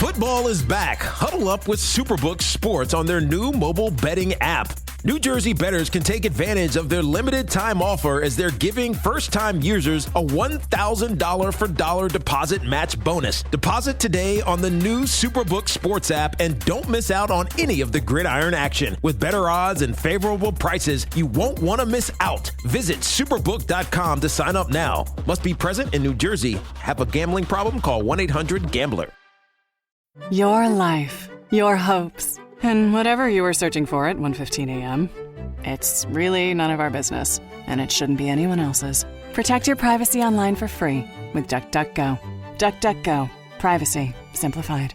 Football is back. Huddle up with Superbook Sports on their new mobile betting app. New Jersey bettors can take advantage of their limited time offer as they're giving first-time users a $1,000 for dollar deposit match bonus. Deposit today on the new Superbook Sports app and don't miss out on any of the gridiron action. With better odds and favorable prices, you won't want to miss out. Visit superbook.com to sign up now. Must be present in New Jersey. Have a gambling problem? Call 1-800-GAMBLER. Your life, your hopes, and whatever you were searching for at 1:15 a.m., it's really none of our business, and it shouldn't be anyone else's. Protect your privacy online for free with DuckDuckGo. DuckDuckGo. Privacy simplified.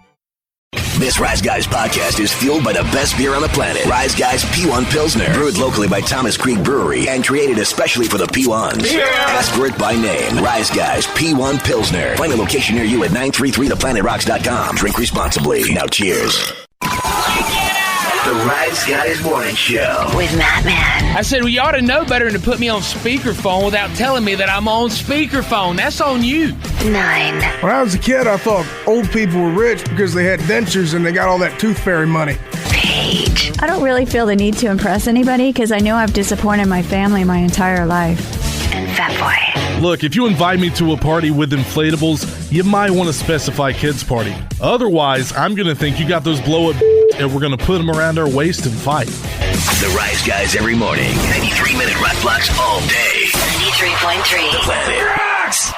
This Rise Guys podcast is fueled by the best beer on the planet. Rise Guys P1 Pilsner. Brewed locally by Thomas Creek Brewery and created especially for the P1s. Yeah. Ask for it by name. Rise Guys P1 Pilsner. Find a location near you at 933theplanetRocks.com. Drink responsibly. Now cheers. The Rise Guys Morning Show with Matt Man. I said, well, you ought to know better than to put me on speakerphone without telling me that I'm on speakerphone. That's on you. 9. When I was a kid, I thought old people were rich because they had dentures and they got all that tooth fairy money. Paige. I don't really feel the need to impress anybody because I know I've disappointed my family my entire life. And Fat Boy. Look, if you invite me to a party with inflatables, you might want to specify kids' party. Otherwise, I'm going to think you got those blow-up and we're going to put them around our waist and fight. The Rise Guys every morning. 93-minute rock blocks all day. 93.3. The Planet Rocks.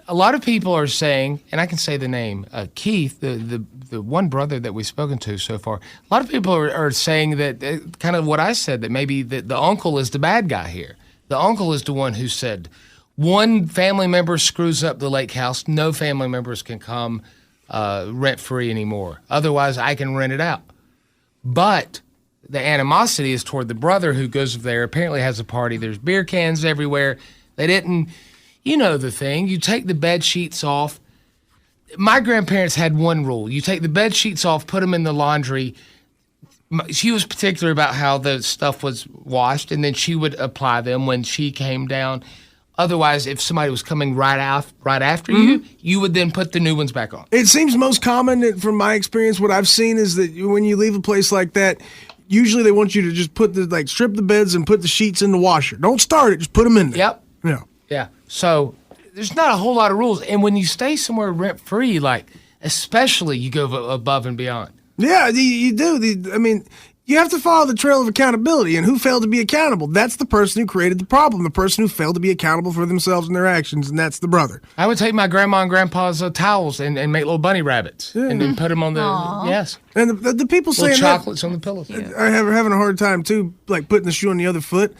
A lot of people are saying, and I can say the name, Keith, the one brother that we've spoken to so far, a lot of people are saying that, kind of what I said, that maybe the uncle is the bad guy here. The uncle is the one who said, one family member screws up the lake house, no family members can come rent-free anymore. Otherwise, I can rent it out. But the animosity is toward the brother who goes there, apparently has a party. There's beer cans everywhere. They didn't, you know the thing. You take the bed sheets off. My grandparents had one rule. You take the bed sheets off, put them in the laundry. She was particular about how the stuff was washed, and then she would apply them when she came down. Otherwise, if somebody was coming right after you, you would then put the new ones back on. It seems most common, from my experience, what I've seen is that when you leave a place like that, usually they want you to just strip the beds and put the sheets in the washer. Don't start it, just put them in there. Yep. Yeah. Yeah. So there's not a whole lot of rules. And when you stay somewhere rent-free, especially you go above and beyond. Yeah, you do. You have to follow the trail of accountability, and who failed to be accountable? That's the person who created the problem, the person who failed to be accountable for themselves and their actions, and that's the brother. I would take my grandma and grandpa's towels and make little bunny rabbits and then put them on the, yes. And the people saying little chocolates on the pillows. Yeah. Are having a hard time, too, putting the shoe on the other foot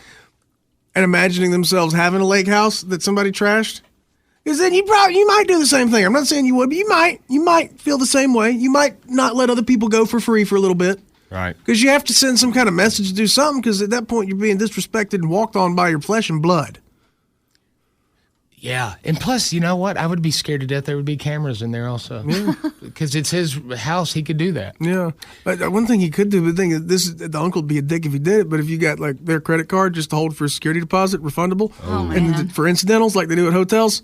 and imagining themselves having a lake house that somebody trashed. Because then you might do the same thing. I'm not saying you would, but you might feel the same way. You might not let other people go for free for a little bit. Right. Because you have to send some kind of message to do something, because at that point you're being disrespected and walked on by your flesh and blood. Yeah. And plus, you know what? I would be scared to death there would be cameras in there also. Yeah. Because it's his house. He could do that. Yeah. But one thing he could do, the uncle would be a dick if he did it, but if you got their credit card just to hold for a security deposit, refundable, and for incidentals like they do at hotels,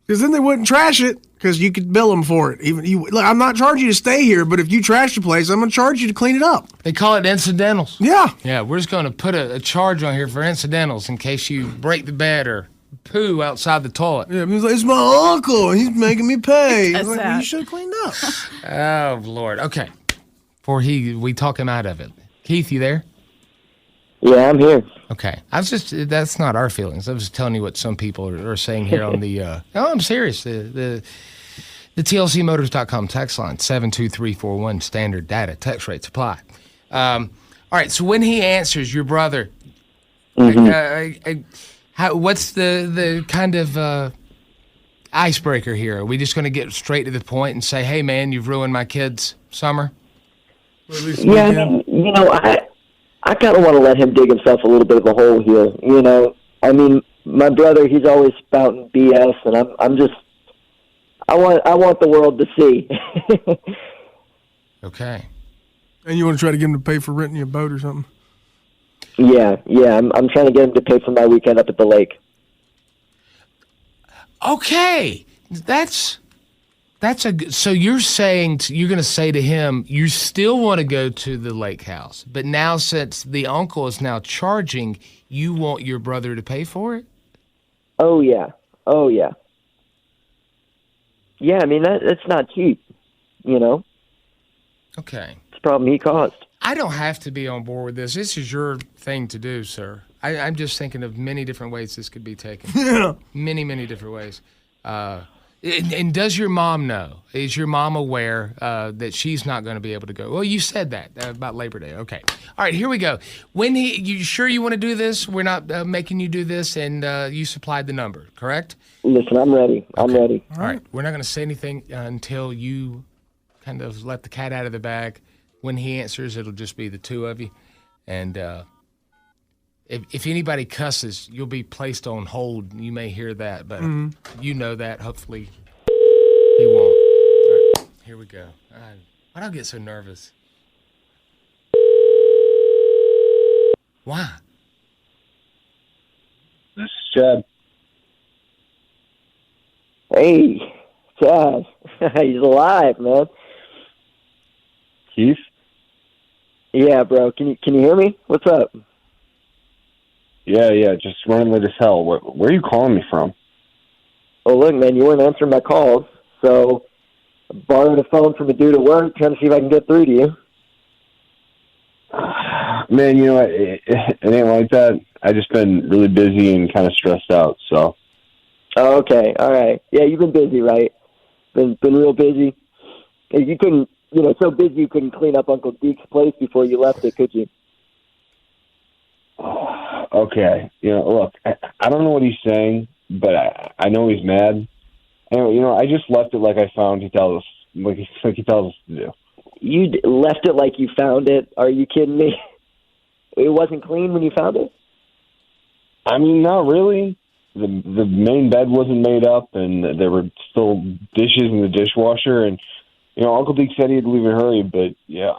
because then they wouldn't trash it, because you could bill them for it. I'm not charging you to stay here, but if you trash the place, I'm going to charge you to clean it up. They call it incidentals. Yeah. Yeah, we're just going to put a charge on here for incidentals in case you break the bed or poo outside the toilet. Yeah, it's my uncle. He's making me pay. That's you should have cleaned up. Oh, Lord. Okay. Before we talk him out of it. Keith, you there? Yeah, I'm here. Okay. That's not our feelings. I was just telling you what some people are saying here on the, no, I'm serious. The TLCmotors.com text line, 72341, standard data, text rates apply. All right, so when he answers, your brother, what's the kind of icebreaker here? Are we just going to get straight to the point and say, hey, man, you've ruined my kid's summer? Yeah, I kind of want to let him dig himself a little bit of a hole here. My brother, he's always spouting BS, and I want the world to see. Okay. And you want to try to get him to pay for renting you a boat or something? Yeah. I'm trying to get him to pay for my weekend up at the lake. Okay, that's So you're saying you're going to say to him, you still want to go to the lake house, but now since the uncle is now charging, you want your brother to pay for it? Oh yeah. Yeah, I mean that's not cheap, you know. Okay. It's a problem he caused. I don't have to be on board with this. This is your thing to do, sir. I'm just thinking of many different ways this could be taken. Yeah. Many, many different ways. And does your mom know? Is your mom aware that she's not going to be able to go? Well, you said that about Labor Day. Okay. All right, here we go. You sure you want to do this? We're not making you do this, and you supplied the number, correct? Listen, I'm ready. I'm ready. All right. We're not going to say anything until you kind of let the cat out of the bag. When he answers, it'll just be the two of you. And if anybody cusses, you'll be placed on hold. You may hear that, but you know that. Hopefully he won't. All right, here we go. Why do I get so nervous? Why? This is Chad. Hey, Chad. He's alive, man. Keith? Yeah, bro. Can you hear me? What's up? Yeah, just running late as hell. Where are you calling me from? Oh, look, man, you weren't answering my calls, so I borrowed a phone from a dude at work trying to see if I can get through to you. Man, you know what? It ain't like that. I just been really busy and kind of stressed out, so. Oh, okay, all right. Yeah, you've been busy, right? Been real busy. You couldn't, so busy you couldn't clean up Uncle Deke's place before you left it, could you? Okay, look, I don't know what he's saying, but I know he's mad. Anyway, I just left it like I found. He tells us, like he tells us to do. You left it like you found it? Are you kidding me? It wasn't clean when you found it? I mean, not really. The main bed wasn't made up, and there were still dishes in the dishwasher. And Uncle Deke said he'd leave in a hurry, but yeah,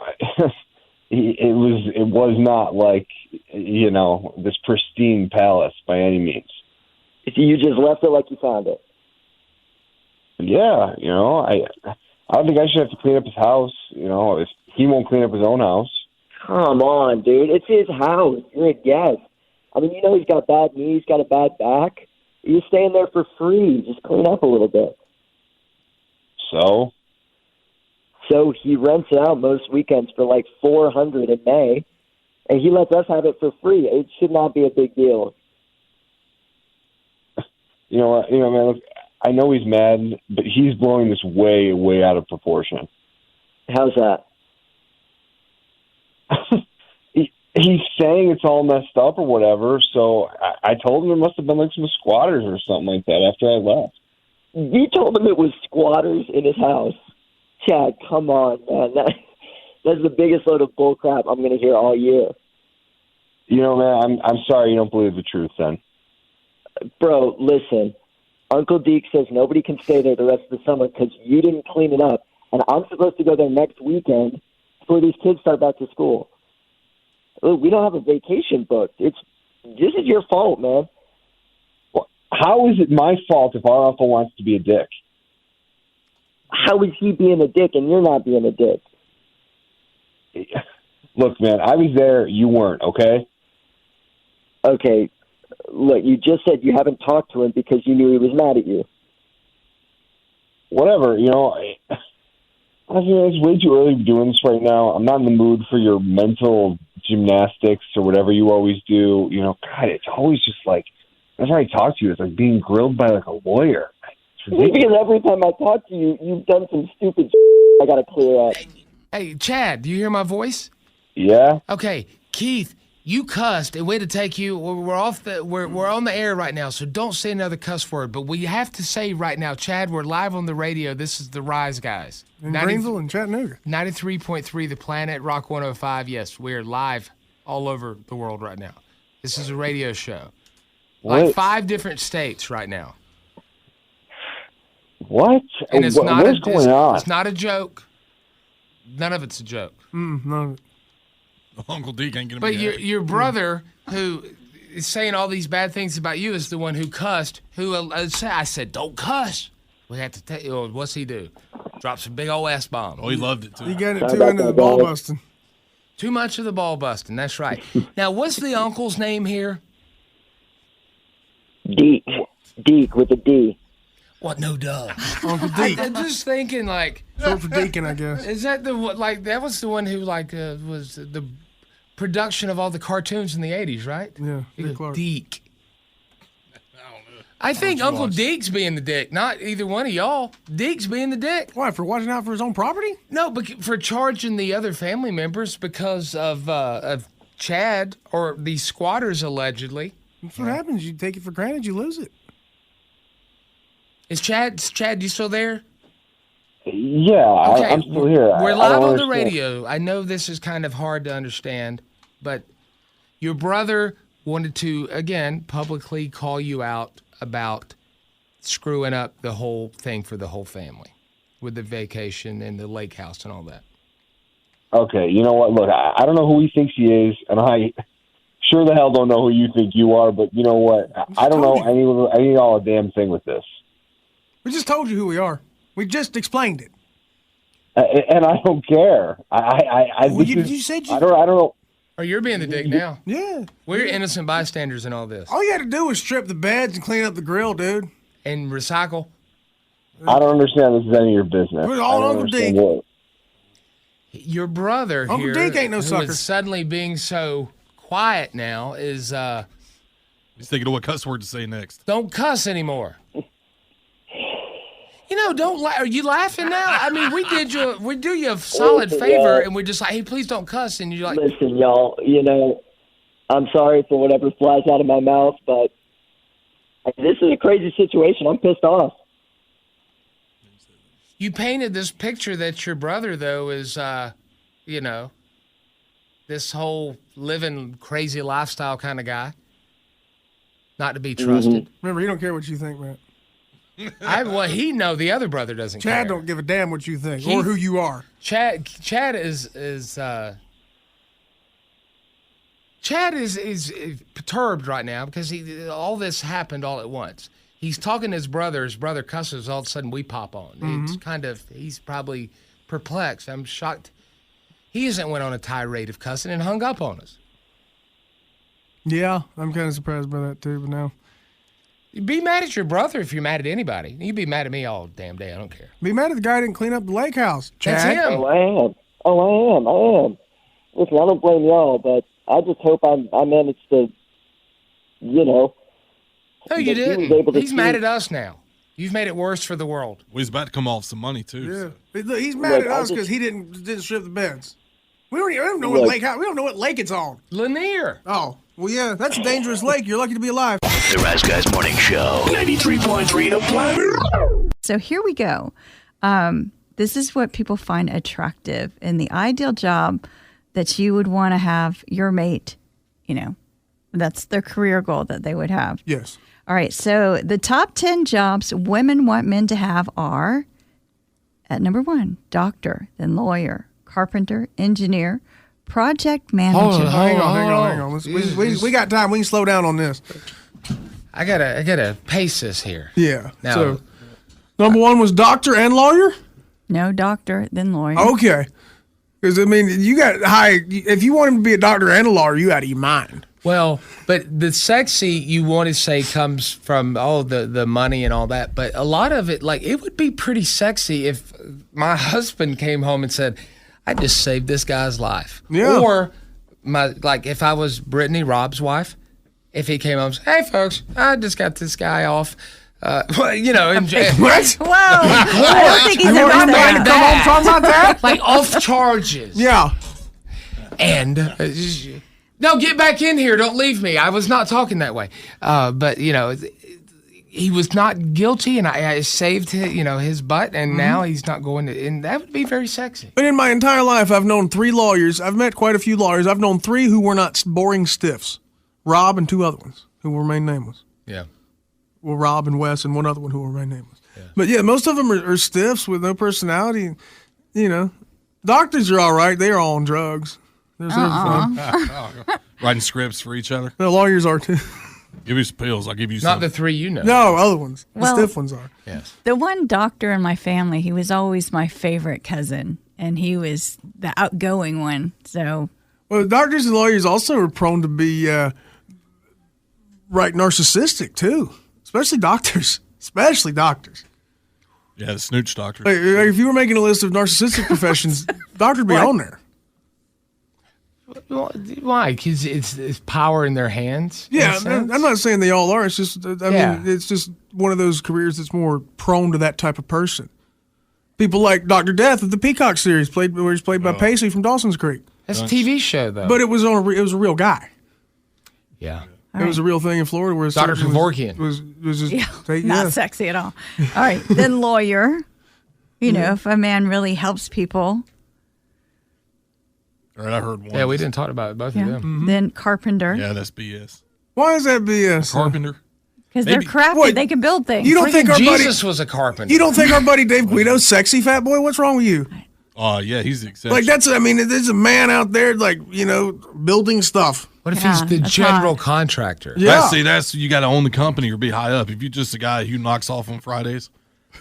it was not like this pristine palace by any means. So you just left it like you found it? Yeah, I don't think I should have to clean up his house. If he won't clean up his own house. Come on, dude. It's his house. You're a guest. I mean, he's got bad knees, got a bad back. You're staying there for free. Just clean up a little bit. So he rents it out most weekends for like $400 in May, and he lets us have it for free. It should not be a big deal. Man, look, I know he's mad, but he's blowing this way, way out of proportion. How's that? He's saying it's all messed up or whatever, so I told him there must have been like some squatters or something like that after I left. You told him it was squatters in his house? Chad, come on, man. That's the biggest load of bullcrap I'm going to hear all year. Man, I'm sorry you don't believe the truth then. Bro, listen. Uncle Deke says nobody can stay there the rest of the summer because you didn't clean it up. And I'm supposed to go there next weekend before these kids start back to school. Look, we don't have a vacation booked. This is your fault, man. Well, how is it my fault if our uncle wants to be a dick? How is he being a dick and you're not being a dick? Look, man, I was there. You weren't, okay? Okay. Look, you just said you haven't talked to him because you knew he was mad at you. Whatever, it's way too early to be doing this right now. I'm not in the mood for your mental gymnastics or whatever you always do. God, it's always just like, whenever I talk to you, it's like being grilled by like a lawyer. Because every time I talk to you, you've done some stupid I got to clear up. Hey, Chad, do you hear my voice? Yeah. Okay, Keith, you cussed, and way to take you. We're on the air right now, so don't say another cuss word. But we have to say right now, Chad, we're live on the radio. This is the Rise Guys. In Greenville and Chattanooga. 93.3 The Planet, Rock 105. Yes, we're live all over the world right now. This is a radio show. Like 5 different states right now. What? And it's what is going on? It's not a joke. None of it's a joke. No. Uncle Deke ain't gonna but be your brother, who is saying all these bad things about you, is the one who cussed. I said, don't cuss. We had to take. What's he do? Drop some big old S-bomb. Oh, he loved it too. You got it too into the ball busting. Too much of the ball busting. That's right. Now, what's the uncle's name here? Deke with a D. What? No, duh. Uncle Deke. I'm just thinking, like, short for Deacon, I guess. is that that was the one who was the production of all the cartoons in the 80s, right? Yeah, Deke. I think Uncle Deke's being the dick, not either one of y'all. Deke's being the dick. Why, for watching out for his own property? No, but for charging the other family members because of Chad or these squatters, allegedly. That's what happens. You take it for granted, you lose it. Is Chad, you still there? Yeah, okay. I'm still here. We're live on the radio. I know this is kind of hard to understand, but your brother wanted to, again, publicly call you out about screwing up the whole thing for the whole family with the vacation and the lake house and all that. Okay, you know what? Look, I don't know who he thinks he is, and I sure the hell don't know who you think you are, but you know what? I don't know any all a damn thing with this. We just told you who we are. We just explained it. And I don't care. You said you... I don't know. Oh, you're being the dick now. Yeah. We're innocent bystanders in all this. All you had to do was strip the beds and clean up the grill, dude. And recycle. I don't understand this is any of your business. We're all Uncle Deke. Your brother Uncle here, Deke ain't no who sucker. is suddenly being so quiet now, is He's thinking of what cuss word to say next. Don't cuss anymore. You know, don't are you laughing now? I mean, we do you a solid favor, and we're just like, hey, please don't cuss, and you're like, listen, y'all. You know, I'm sorry for whatever flies out of my mouth, but this is a crazy situation. I'm pissed off. You painted this picture that your brother, though, is, you know, this whole living crazy lifestyle kind of guy, not to be trusted. Remember, he don't care what you think, man. Well, he know the other brother doesn't care. Chad don't give a damn what you think or who you are. Chad is perturbed right now because all this happened all at once. He's talking to his brother cusses, all of a sudden we pop on. It's he's probably perplexed. I'm shocked he hasn't went on a tirade of cussing and hung up on us. Yeah, I'm kind of surprised by that too, but now. Be mad at your brother if you're mad at anybody. You be mad at me all damn day. I don't care. Be mad at the guy who didn't clean up the lake house. Chad. That's him. I am. Listen, I don't blame y'all, but I just hope I managed to, you know. No, you didn't. He's mad at us now. You've made it worse for the world. Well, he's about to come off some money too. Yeah, so. He's mad at us because he didn't strip the beds. We don't know what lake house. We don't know what lake it's on. Lanier. Oh, well, yeah, that's a dangerous lake. You're lucky to be alive. The Rise Guys Morning Show, 93.3 The Planet. So here we go. This is what people find attractive in the ideal job that you would want to have your mate, you know, that's their career goal that they would have. Yes. All right. So the top 10 jobs women want men to have are at number 1, doctor, then lawyer, carpenter, engineer, project manager. Hang on. We got time. We can slow down on this. I gotta pace this here. Yeah. Now, so, number 1 was doctor and lawyer? No, doctor, then lawyer. Okay. Because, I mean, you got high. If you want him to be a doctor and a lawyer, you out of your mind. Well, but the sexy you want to say comes from the money and all that. But a lot of it, like, it would be pretty sexy if my husband came home and said, I just saved this guy's life. Yeah. Or, if I was Brittany, Rob's wife, if he came home and said, hey, folks, I just got this guy off. You know, what? Whoa. I don't think he's ever said that. Come home talking about that? Like off charges. Yeah. And, no, get back in here. Don't leave me. I was not talking that way. But, you know, he was not guilty, and I saved his butt, and now he's not going to, and that would be very sexy. But in my entire life, I've known 3 lawyers. I've met quite a few lawyers. I've known 3 who were not boring stiffs. Rob and 2 other ones who will remain nameless. Yeah. Well, Rob and Wes and 1 other one who will remain nameless. Yeah. But yeah, most of them are stiffs with no personality. You know, doctors are all right. They are all on drugs. They're fun. Writing scripts for each other. The lawyers are too. Give you some pills. I'll give you Not some. the three you know. No, other ones. Well- the stiff ones are. Yes. The one doctor in my family, he was always my favorite cousin, and he was the outgoing one. So Well, doctors and lawyers also are prone to be narcissistic too, especially doctors. Especially doctors. Yeah, the snooch doctor. Like, if you were making a list of narcissistic professions, doctor would be on there. Why? Because it's power in their hands. in a Yeah, sense? I'm not saying they all are. It's just, I Yeah. mean, it's just one of those careers that's more prone to that type of person. People like Dr. Death of the Peacock series, where he's played by Pacey from Dawson's Creek. That's a TV show, though. But it was it was a real guy. yeah. It was a real thing in Florida where Dr. surgeon Kevorkian. was just not sexy at all. All right, then lawyer. You know, if a man really helps people. All right, I heard one. Yeah, we didn't talk about both of them. Then carpenter. Yeah, that's BS. Why is that BS? Carpenter. Because they're Maybe- crafty. What? They can build things. You don't think our buddy? Jesus was a carpenter. You don't think our buddy Dave Guido's sexy, fat boy? What's wrong with you? Yeah, he's the exception. Like there's a man out there building stuff. What if Yeah, he's the that's general hot. contractor? Yeah. That's you got to own the company or be high up. If you're just a guy who knocks off on Fridays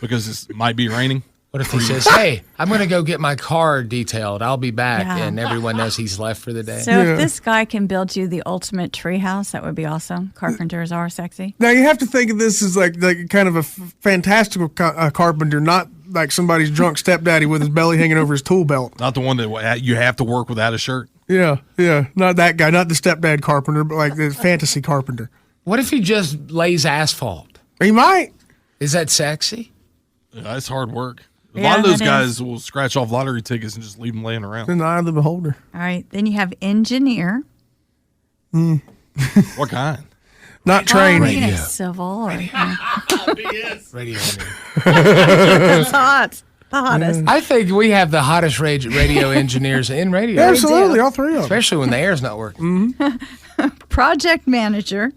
because it might be raining. What if he says, "Hey, I'm going to go get my car detailed. I'll be back," Yeah. and everyone knows he's left for the day? So if this guy can build you the ultimate treehouse, that would be awesome. Carpenters are sexy. Now you have to think of this as like kind of a fantastical carpenter, not like somebody's drunk stepdaddy with his belly hanging over his tool belt. Not the one that you have to work without a shirt. Yeah, not that guy, not the stepdad carpenter, but like the fantasy carpenter. What if he just lays asphalt? He might. Is that sexy? Yeah, that's hard work. A Yeah, lot of those that guys will scratch off lottery tickets and just leave them laying around. In the eye of the beholder. All right. Then you have engineer. What kind? Not trained. You know, civil. Or, Radio. That's hot. The hottest. I think we have the hottest radio engineers in radio. Absolutely, all three of them. Especially when the air's not working. Project manager.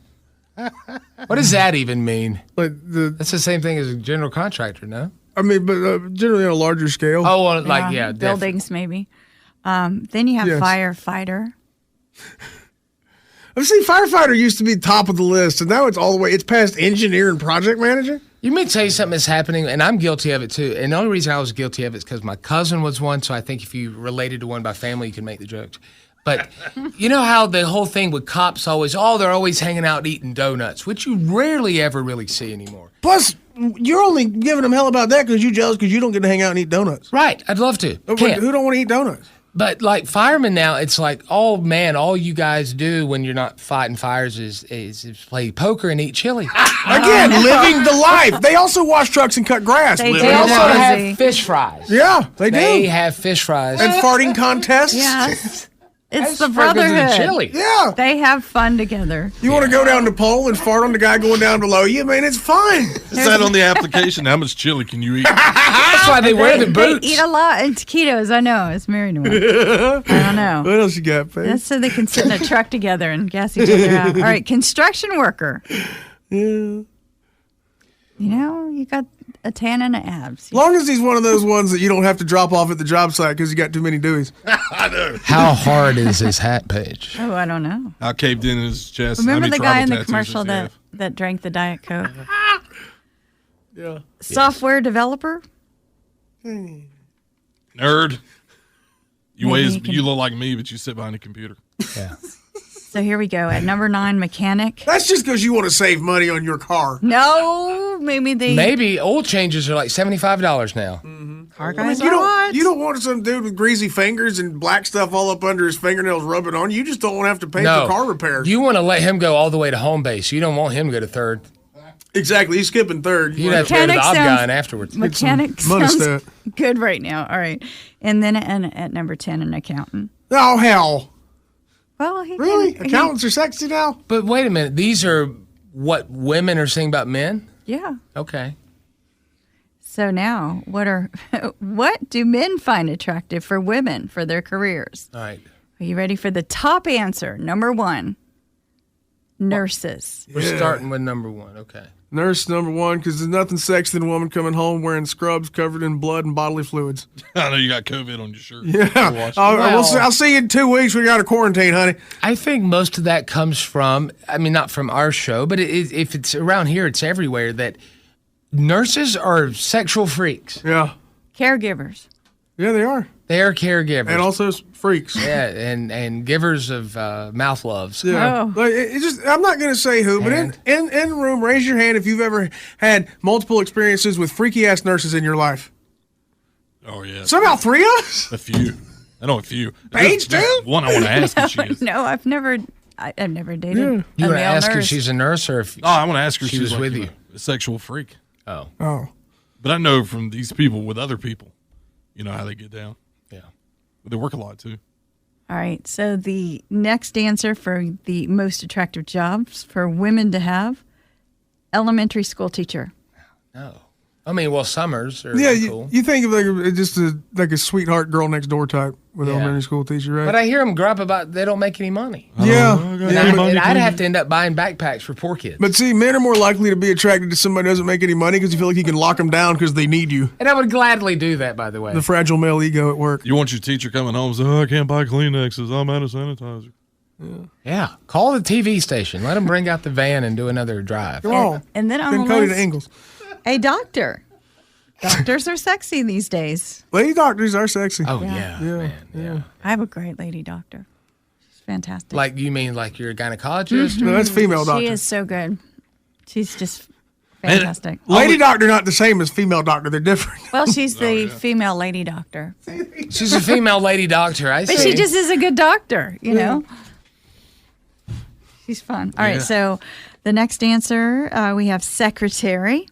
What does that even mean? Like That's the same thing as a general contractor, no? I mean, but generally on a larger scale. Oh, well, definitely. Buildings, maybe. Then you have Yes. firefighter. I've seen firefighter used to be top of the list, and now it's past engineer and project manager. You may tell you something that's happening, and I'm guilty of it too. And the only reason I was guilty of it is because my cousin was one, so I think if you related to one by family, you can make the jokes. But you know how the whole thing with cops always, they're always hanging out eating donuts, which you rarely ever really see anymore. Plus, you're only giving them hell about that because you're jealous because you don't get to hang out and eat donuts. Right, I'd love to. Can't. Who don't want to eat donuts? But like firemen now, it's like, oh man, all you guys do when you're not fighting fires is play poker and eat chili. Again, living the life. They also wash trucks and cut grass. They They do. also Yeah. have fish fries. Yeah, they do. They have fish fries. And farting contests. Yes. It's That's the because of the brotherhood. chili. Yeah. They have fun together. You want to go down the pole and fart on the guy going down below you? Man, it's fun. Is that on the application? How much chili can you eat? That's why they wear the boots. They eat a lot in taquitos. I know. It's married to one. I don't know. What else you got, babe? That's so they can sit in a truck together and gas each other out. All right, construction worker. Yeah. You know, you got a tan and an abs. As long as he's one of those ones that you don't have to drop off at the job site because you got too many Deweys. I know. How hard is his hat page? Oh, I don't know. How caved in his chest. Remember how many the guy in tribal the tattoos commercial does he have? that drank the Diet Coke? Yeah. Software developer? Nerd. You Maybe ways, you can- you look like me, but you sit behind a computer. Yeah. So here we go. At number 9, mechanic. That's just because you want to save money on your car. No, maybe they Maybe oil changes are like $75 now. car I guys mean, are hot. you don't want some dude with greasy fingers and black stuff all up under his fingernails rubbing on you. You just don't want to have to pay for car repairs. You want to let him go all the way to home base. You don't want him to go to third. Exactly. He's skipping third. You'd have to go to the Mechanic Obgyn sounds- afterwards. Mechanic money sounds stat. good right now. All right. And then at number 10, an accountant. Oh, hell. Well, he Really? can- Accountants are sexy now? But wait a minute. These are what women are saying about men? Yeah. Okay. So now, what do men find attractive for women for their careers? All right. Are you ready for the top answer? Number 1, nurses. We're starting with number 1. Okay. Nurse number one, because there's nothing sexier than a woman coming home wearing scrubs covered in blood and bodily fluids. I know you got COVID on your shirt. Yeah. I'll see you in 2 weeks. We got a quarantine, honey. I think most of that comes from, I mean, not from our show, but if it's around here, it's everywhere, that nurses are sexual freaks. Yeah. Caregivers. Yeah, they are. They are caregivers. And also freaks. Yeah, and givers of mouth loves. Yeah. Oh. Like, I'm not going to say who, but in the room, raise your hand if you've ever had multiple experiences with freaky-ass nurses in your life. Oh, yeah. Somehow 3 of us? A few. I know a few. Paige, too? One I want to ask if she is. No, I've never dated. Yeah. You want to ask nurse. if she's a nurse or if I want to ask her if she was she's with like, you. A sexual freak. Oh. But I know from these people with other people, you know how they get down. Yeah. But they work a lot, too. All right. So the next answer for the most attractive jobs for women to have, elementary school teacher. No. I mean, well, summers are cool. You think of like a sweetheart girl next door type with elementary school teacher, right? But I hear them gripe about they don't make any money. Yeah. And I'd have to end up buying backpacks for poor kids. But see, men are more likely to be attracted to somebody who doesn't make any money because you feel like you can lock them down because they need you. And I would gladly do that, by the way. The fragile male ego at work. You want your teacher coming home and say, I can't buy Kleenexes. I'm out of sanitizer. Yeah. Call the TV station. Let them bring out the van and do another drive. Come on. And then on Send the Cody list, to Ingalls. a doctor. Doctors are sexy these days. Lady doctors are sexy. Oh, yeah. Man, yeah. I have a great lady doctor. She's fantastic. Like, you mean like you're a gynecologist? No, that's female doctor. She is so good. She's just fantastic. Lady doctor not the same as female doctor. They're different. Well, she's the female lady doctor. She's a female lady doctor, I see. But she just is a good doctor, you know? She's fun. All right, so the next answer, we have secretary.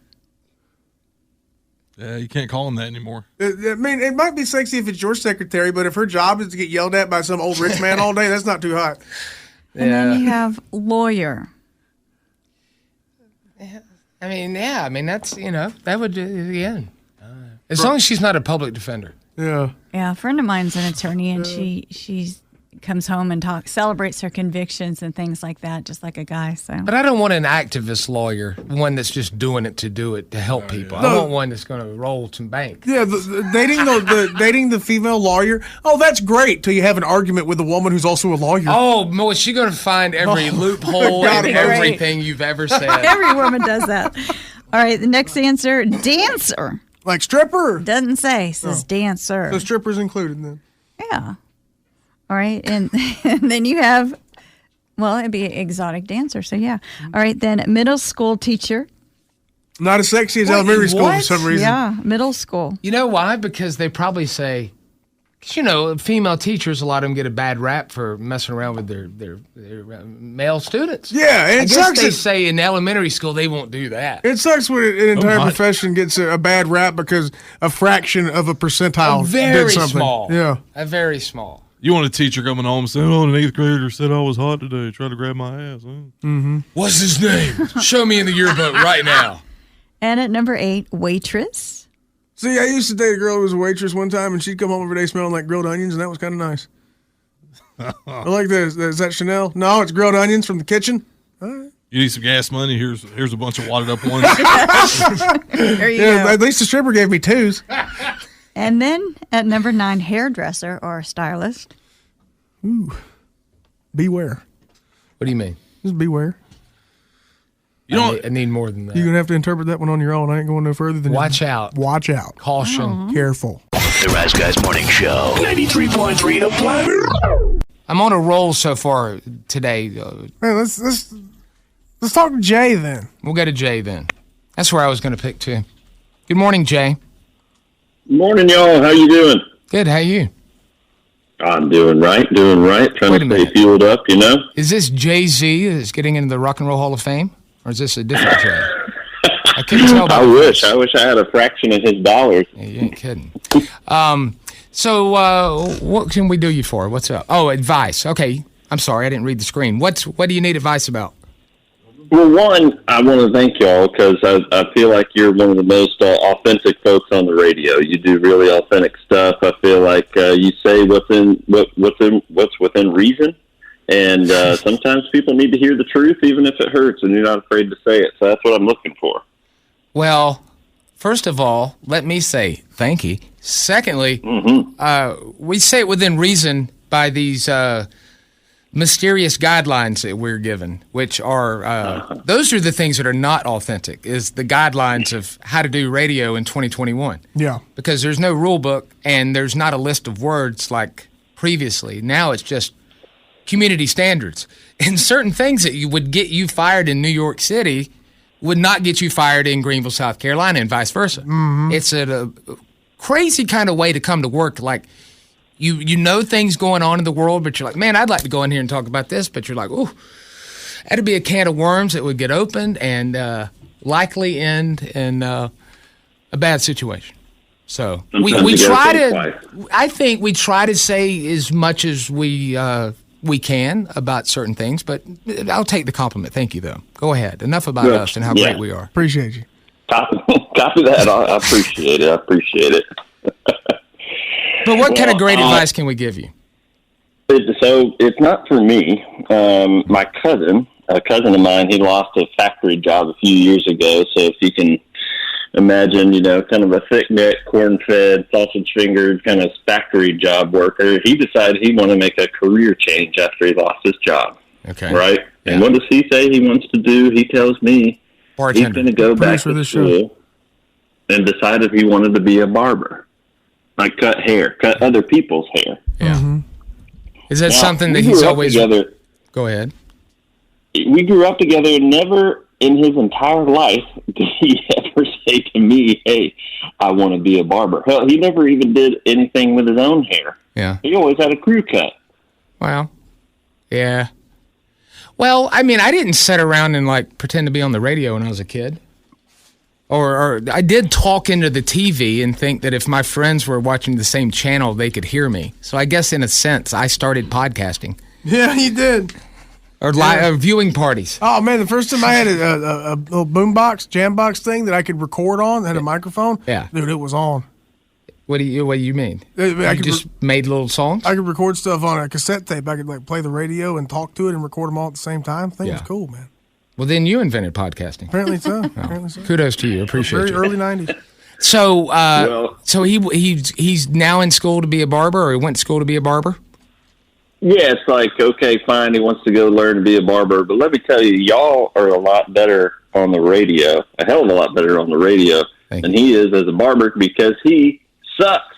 Yeah, you can't call them that anymore. I mean, it might be sexy if it's your secretary, but if her job is to get yelled at by some old rich man all day, that's not too hot. And then you have lawyer. I mean, that's, that would, again. As long as she's not a public defender. Yeah. Yeah, a friend of mine's an attorney, and she comes home and celebrates her convictions and things like that, just like a guy. So, But I don't want an activist lawyer, one that's just doing it to help people. No. I want one that's going to roll some bank. Yeah, dating the female lawyer. Oh, that's great till you have an argument with a woman who's also a lawyer. Oh, Mo, is she going to find every loophole and everything you've ever said? Every woman does that. All right, the next answer, dancer. Like stripper? Doesn't say, says dancer. So strippers included then. Yeah. All right, and then you have, well, it'd be exotic dancer. So yeah. All right, then middle school teacher. Not as sexy as elementary school for some reason. Yeah, middle school. You know why? Because they probably say, because female teachers, a lot of them get a bad rap for messing around with their male students. Yeah, and I guess they say in elementary school they won't do that. It sucks when an entire profession gets a bad rap because a fraction of a percentile Very did something. small. Yeah. A very small. You want a teacher coming home saying, an 8th grader said I was hot today, tried to grab my ass. Huh? Mm-hmm. What's his name? Show me in the yearbook right now. And at number 8, waitress. See, I used to date a girl who was a waitress one time, and she'd come home every day smelling like grilled onions, and that was kind of nice. I like this. Is that Chanel? No, it's grilled onions from the kitchen. All right. You need some gas money? Here's a bunch of wadded up ones. There you go. At least the stripper gave me 2s. And then at number 9, hairdresser or stylist. Ooh. Beware. What do you mean? Just beware. I need more than that. You're going to have to interpret that one on your own. I ain't going no further than Watch out. Watch out. Caution. Careful. The Rise Guys Morning Show. 93.3 The Planet. I'm on a roll so far today. Hey, let's talk to Jay then. We'll go to Jay then. That's where I was going to pick too. Good morning, Jay. Morning, y'all. How you doing? Good. How you? I'm doing right. Trying to stay fueled up, you know? Is this Jay-Z that's getting into the Rock and Roll Hall of Fame? Or is this a different Jay? I couldn't tell by I wish I had a fraction of his dollars. Yeah, you ain't kidding. So what can we do you for? What's up? Oh, advice. Okay. I'm sorry. I didn't read the screen. What do you need advice about? Well, one, I want to thank y'all because I feel like you're one of the most authentic folks on the radio. You do really authentic stuff. I feel like you say what's within reason, And sometimes people need to hear the truth, even if it hurts, and you're not afraid to say it. So that's what I'm looking for. Well, first of all, let me say thank you. Secondly, we say it within reason by these mysterious guidelines that we're given, which are those are the things that are not authentic, is the guidelines of how to do radio in 2021. Yeah. Because there's no rule book, and there's not a list of words like previously. Now it's just community standards. And certain things that you would get you fired in New York City would not get you fired in Greenville, South Carolina, and vice versa. It's a crazy kind of way to come to work. Like, you know things going on in the world, but you're like, man, I'd like to go in here and talk about this. But you're like, ooh, that'd be a can of worms that would get opened and likely end in a bad situation. So we try to, I think we try to say as much as we can about certain things, but I'll take the compliment. Thank you, though. Go ahead. Enough about us and how great we are. Appreciate you. Copy that. I appreciate it. But what kind of great advice can we give you? So it's not for me. My cousin, a cousin of mine, he lost a factory job a few years ago. So if you can imagine, kind of a thick-necked, corn-fed, sausage-fingered kind of factory job worker, he decided he wanted to make a career change after he lost his job. Okay. Right? Yeah. And what does he say he wants to do? He tells me he's going to go back to school and decided he wanted to be a barber. Like cut other people's hair. Yeah. Is that something that he's always... Together. Go ahead. We grew up together, and never in his entire life did he ever say to me, hey, I want to be a barber. Hell, he never even did anything with his own hair. Yeah. He always had a crew cut. Wow. Yeah. Well, I mean, I didn't sit around and, pretend to be on the radio when I was a kid. Or I did talk into the TV and think that if my friends were watching the same channel, they could hear me. So I guess, in a sense, I started podcasting. Yeah, you did. Or viewing parties. Oh, man, the first time I had a little boombox, jam box thing that I could record on, that had a microphone. Yeah. Dude, it was on. What do you mean? You just made little songs? I could record stuff on a cassette tape. I could, play the radio and talk to it and record them all at the same time. The thing was cool, man. Well, then you invented podcasting. Apparently so. Kudos to you. Appreciate you. Early 90s. So, so he's now in school to be a barber, or he went to school to be a barber? Yeah, it's like, okay, fine, he wants to go learn to be a barber. But let me tell you, y'all are a lot better on the radio, a hell of a lot better on the radio than he is as a barber, because he sucks.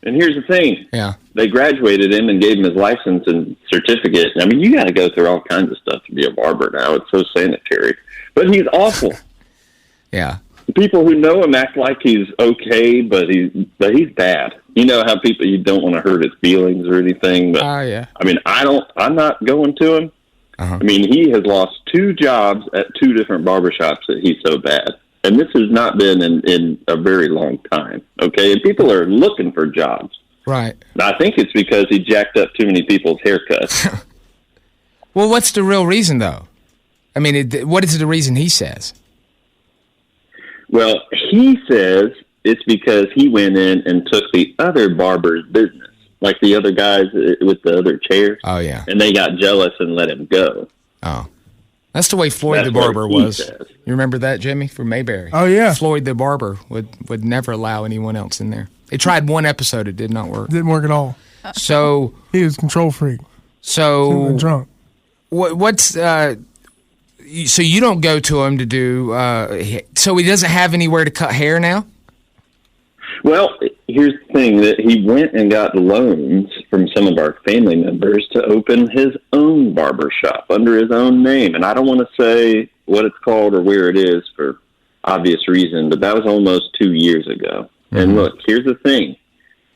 And here's the thing. Yeah. They graduated him and gave him his license and certificate. I mean, you got to go through all kinds of stuff to be a barber now. It's so sanitary. But he's awful. Yeah. The people who know him act like he's okay, but he's bad. You know how you don't want to hurt his feelings or anything. But yeah. I mean, I'm not going to him. I mean, he has lost 2 jobs at 2 different barbershops that he's so bad. And this has not been in a very long time, okay? And people are looking for jobs. Right. And I think it's because he jacked up too many people's haircuts. Well, what's the real reason, though? I mean, what is the reason he says? Well, he says it's because he went in and took the other barber's business, like the other guys with the other chairs. Oh, yeah. And they got jealous and let him go. Oh. That's the way Floyd the Barber was. You remember that, Jimmy, from Mayberry? Oh, yeah. Floyd the Barber would never allow anyone else in there. They tried one episode. It did not work. Didn't work at all. So he was a control freak. So drunk. What's so you don't go to him to do? So he doesn't have anywhere to cut hair now? Well, here's the thing, that he went and got loans from some of our family members to open his own barber shop under his own name. And I don't want to say what it's called or where it is for obvious reason, but that was almost 2 years ago. Mm-hmm. And look, here's the thing.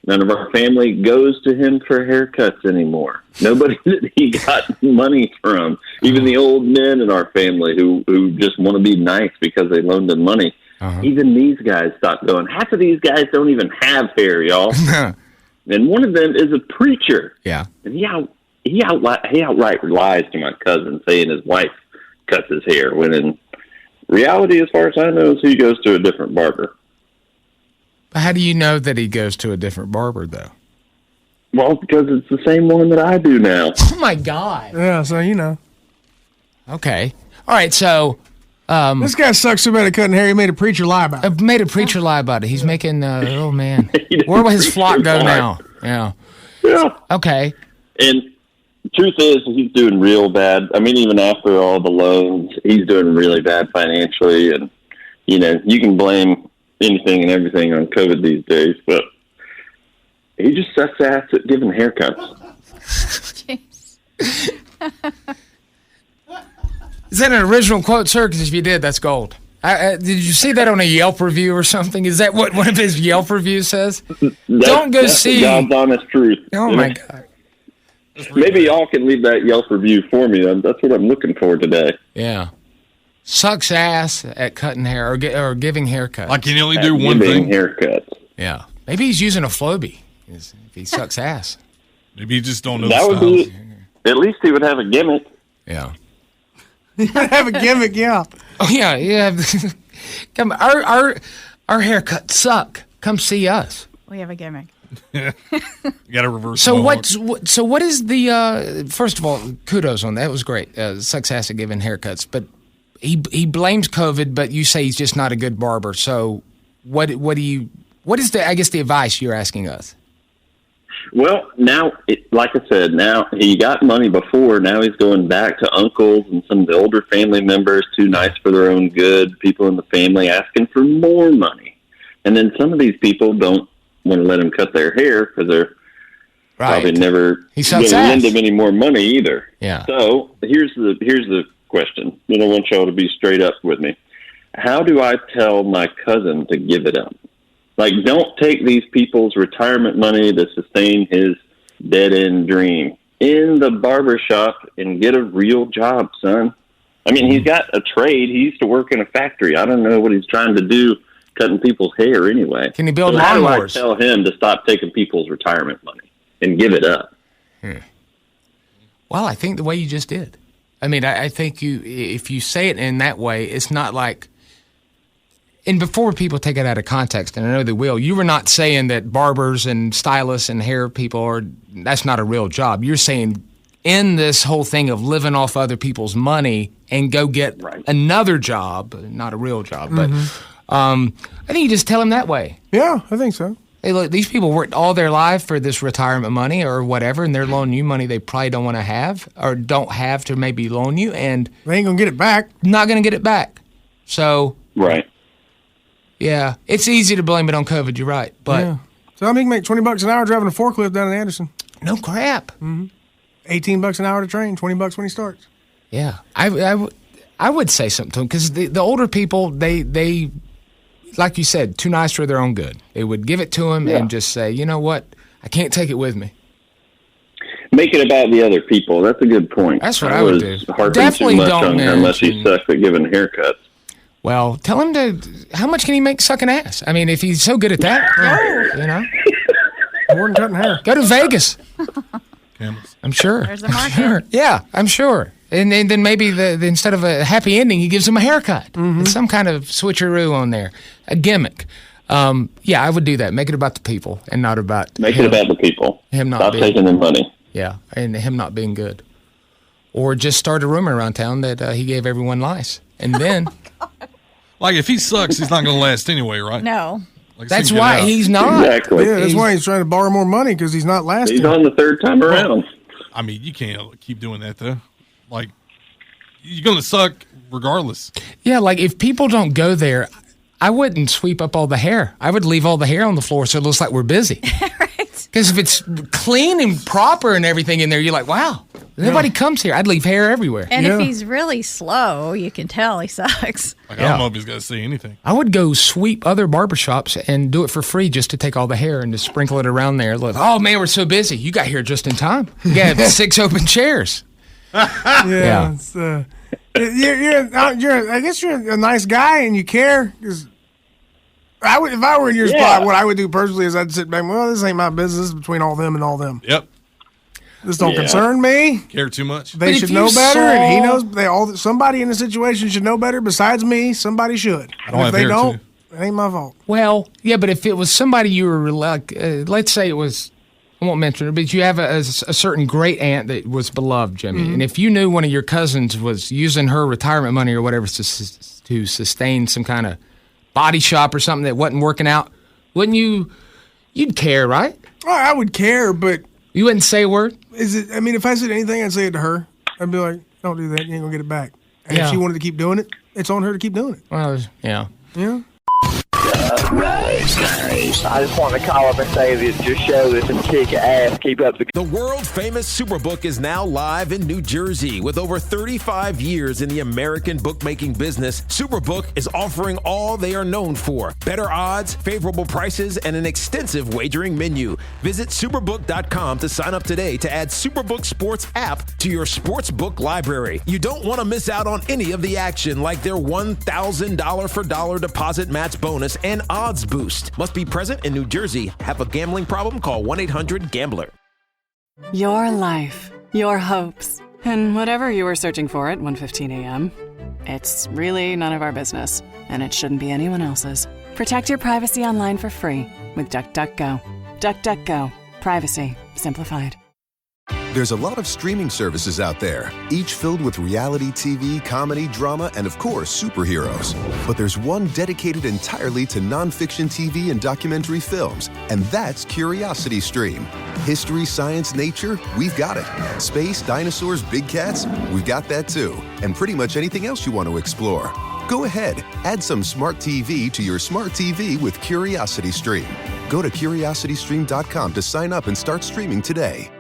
None of our family goes to him for haircuts anymore. Nobody that he got money from, even the old men in our family who just want to be nice because they loaned him money. Even these guys stopped going. Half of these guys don't even have hair, y'all. And one of them is a preacher. Yeah. And he outright lies to my cousin, saying his wife cuts his hair, when in reality, as far as I know, is he goes to a different barber. How do you know that he goes to a different barber, though? Well, because it's the same one that I do now. Oh, my God. Yeah, so you know. Okay. All right, so... this guy sucks so bad at cutting hair, he made a preacher lie about it. Made a preacher lie about it. He's making... oh, man. Where will his flock go now? Yeah. Okay. And truth is, he's doing real bad. I mean, even after all the loans, he's doing really bad financially. And, you know, you can blame anything and everything on COVID these days, but he just sucks ass at giving haircuts. Is that an original quote, sir? Because if you did, that's gold. Did you see that on a Yelp review or something? Is that what one of his Yelp reviews says? Don't go see. God's honest truth. Oh, my God. Maybe y'all can leave that Yelp review for me. That's what I'm looking for today. Yeah. Sucks ass at cutting hair or giving haircuts. Like, can you only do one thing? Haircuts. Yeah. Maybe he's using a Flowbee if he sucks ass. Maybe you just don't know that the would styles. be, at least he would have a gimmick. Yeah. Have a gimmick, yeah. Oh, yeah. Come, our haircuts suck. Come see us. We have a gimmick. You got to reverse. So what is the? First of all, kudos on that. It was great. Sucks ass at giving haircuts, but he blames COVID. But you say he's just not a good barber. So what is the advice you're asking us? Well, now, like I said, now he got money before. Now he's going back to uncles and some of the older family members, too nice for their own good, people in the family asking for more money. And then some of these people don't want to let him cut their hair because they're probably never going to lend him any more money either. Yeah. So here's the question. I want y'all to be straight up with me. How do I tell my cousin to give it up? Like, don't take these people's retirement money to sustain his dead-end dream in the barbershop and get a real job, son. I mean, he's got a trade. He used to work in a factory. I don't know what he's trying to do cutting people's hair anyway. Can he build lawnmowers? How do I tell him to stop taking people's retirement money and give it up? Well, I think the way you just did. I mean, I think if you say it in that way, it's not like... And before people take it out of context, and I know they will, you were not saying that barbers and stylists and hair people that's not a real job. You're saying in this whole thing of living off other people's money and go get another job, not a real job, but I think you just tell them that way. Yeah, I think so. Hey, look, these people worked all their life for this retirement money or whatever, and they're loaning you money they probably don't want to have or don't have to maybe loan you, and they ain't going to get it back. Not going to get it back. So... Right. Yeah, it's easy to blame it on COVID. You're right, but so he can make $20 an hour driving a forklift down in Anderson. No crap. $18 an hour to train, $20 when he starts. Yeah, I would say something to him because the older people they like you said, too nice for their own good. They would give it to him and just say, you know what, I can't take it with me. Make it about the other people. That's a good point. That's what I would do. Definitely too much don't on how much he sucks at giving haircuts. Well, tell him how much can he make sucking ass? I mean, if he's so good at that, you know. More than cutting hair. Go to Vegas. I'm sure. There's a market. Sure. Yeah, I'm sure. And then maybe instead of a happy ending, he gives him a haircut. It's some kind of switcheroo on there, a gimmick. Yeah, I would do that. Make it about the people and not about Make it about the people. Him not Stop taking their money. Yeah, and him not being good. Or just start a rumor around town that he gave everyone lice. And then... Like, if he sucks, he's not going to last anyway, right? No. Like, that's why he's not. Exactly. Yeah, that's why he's trying to borrow more money because he's not lasting. He's on the third time around. I mean, you can't keep doing that, though. Like, you're going to suck regardless. Yeah, like, if people don't go there, I wouldn't sweep up all the hair. I would leave all the hair on the floor so it looks like we're busy. Because if it's clean and proper and everything in there, you're like, wow, nobody comes here. I'd leave hair everywhere. And if he's really slow, you can tell he sucks. Like, I don't know if he's going to say anything. I would go sweep other barbershops and do it for free just to take all the hair and just sprinkle it around there. Like, oh, man, we're so busy. You got here just in time. You got 6 open chairs. It's, I guess you're a nice guy and you care. Cause if I were in your spot, what I would do personally is I'd sit back. Well, this ain't my business. This is between all them and all them. Yep. This don't concern me. Care too much. They should know better, and he knows. Somebody in the situation should know better. Besides me, somebody should. If they don't, it ain't my fault. Well, yeah, but if it was somebody you were like, let's say it was I won't mention it, but you have a certain great aunt that was beloved, Jimmy. And if you knew one of your cousins was using her retirement money or whatever to sustain some kind of body shop or something that wasn't working out, wouldn't you? You'd care, right? Well, I would care, but you wouldn't say a word. I mean, if I said anything, I'd say it to her. I'd be like, "Don't do that. You ain't gonna get it back." And if she wanted to keep doing it, it's on her to keep doing it. Well, yeah. Yeah. Rise Guys. I just want to call up and say that your show is some kick ass. Keep up the. The world-famous Superbook is now live in New Jersey. With over 35 years in the American bookmaking business, Superbook is offering all they are known for: better odds, favorable prices, and an extensive wagering menu. Visit Superbook.com to sign up today to add Superbook Sports app to your sportsbook library. You don't want to miss out on any of the action, like their $1,000 for dollar deposit match bonus and odds boost. Must be present in New Jersey. Have a gambling problem? Call 1-800-GAMBLER. Your life, your hopes, and whatever you were searching for at 1:15 a.m. It's really none of our business, and it shouldn't be anyone else's. Protect your privacy online for free with DuckDuckGo. DuckDuckGo. Privacy simplified. There's a lot of streaming services out there, each filled with reality TV, comedy, drama, and of course, superheroes. But there's one dedicated entirely to nonfiction TV and documentary films, and that's Curiosity Stream. History, science, nature, we've got it. Space, dinosaurs, big cats, we've got that too. And pretty much anything else you want to explore. Go ahead, add some smart TV to your smart TV with Curiosity Stream. Go to curiositystream.com to sign up and start streaming today.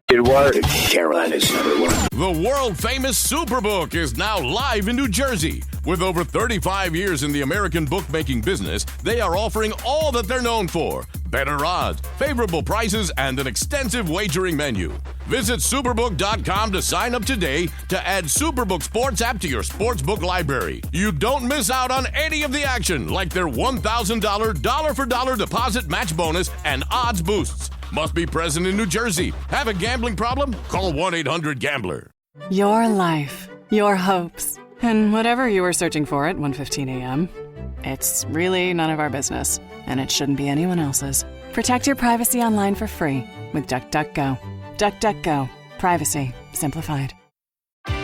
Good work. Carolina's #1. The world-famous Superbook is now live in New Jersey. With over 35 years in the American bookmaking business, they are offering all that they're known for: better odds, favorable prices, and an extensive wagering menu. Visit Superbook.com to sign up today to add Superbook Sports app to your sportsbook library. You don't miss out on any of the action, like their $1,000 dollar-for-dollar deposit match bonus and odds boosts. Must be present in New Jersey. Have a gambling problem? Call 1-800-GAMBLER. Your life, your hopes, and whatever you were searching for at 1:15 a.m. It's really none of our business, and it shouldn't be anyone else's. Protect your privacy online for free with DuckDuckGo. DuckDuckGo. Privacy simplified.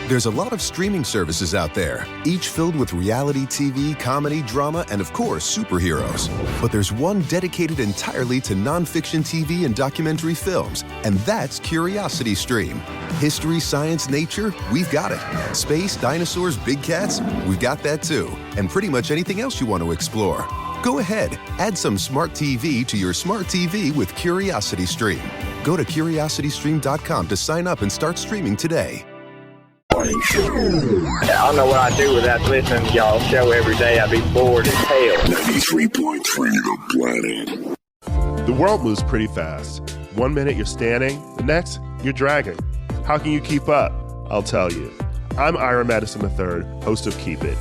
There's a lot of streaming services out there, each filled with reality TV, comedy, drama, and of course, superheroes. But there's one dedicated entirely to nonfiction TV and documentary films, and that's Curiosity Stream. History, science, nature, we've got it. Space, dinosaurs, big cats, we've got that too. And pretty much anything else you want to explore. Go ahead, add some smart TV to your smart TV with Curiosity Stream. Go to curiositystream.com to sign up and start streaming today. I don't know what I'd do without listening to y'all's show every day. I'd be bored as hell. 93.3 The Planet. The world moves pretty fast. 1 minute you're standing, the next you're dragging. How can you keep up? I'll tell you. I'm Ira Madison III, host of Keep It.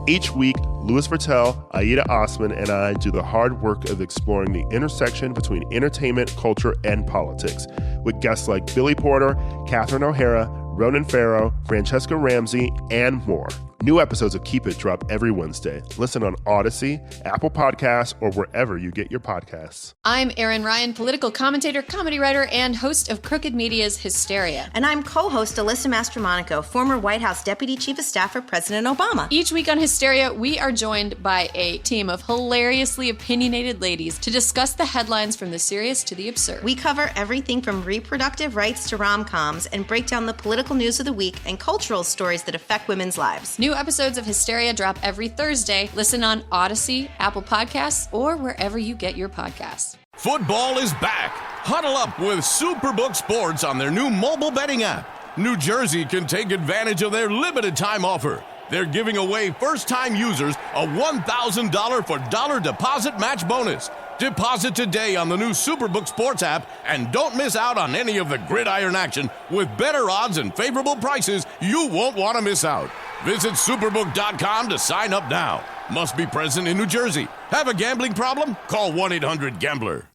Each week, Louis Vertel, Aida Osman, and I do the hard work of exploring the intersection between entertainment, culture, and politics, with guests like Billy Porter, Catherine O'Hara, Ronan Farrow, Francesca Ramsey, and more. New episodes of Keep It drop every Wednesday. Listen on Odyssey, Apple Podcasts, or wherever you get your podcasts. I'm Erin Ryan, political commentator, comedy writer, and host of Crooked Media's Hysteria. And I'm co-host Alyssa Mastromonaco, former White House Deputy Chief of Staff for President Obama. Each week on Hysteria, we are joined by a team of hilariously opinionated ladies to discuss the headlines from the serious to the absurd. We cover everything from reproductive rights to rom-coms and break down the political news of the week and cultural stories that affect women's lives. New episodes of Hysteria drop every Thursday. Listen on Odyssey, Apple Podcasts, or wherever you get your podcasts. Football is back. Huddle up with Superbook Sports on their new mobile betting app. New Jersey can take advantage of their limited time offer. They're giving away first-time users a $1,000 for dollar deposit match bonus. Deposit today on the new Superbook Sports app and don't miss out on any of the gridiron action with better odds and favorable prices you won't want to miss out. Visit Superbook.com to sign up now. Must be present in New Jersey. Have a gambling problem? Call 1-800-GAMBLER.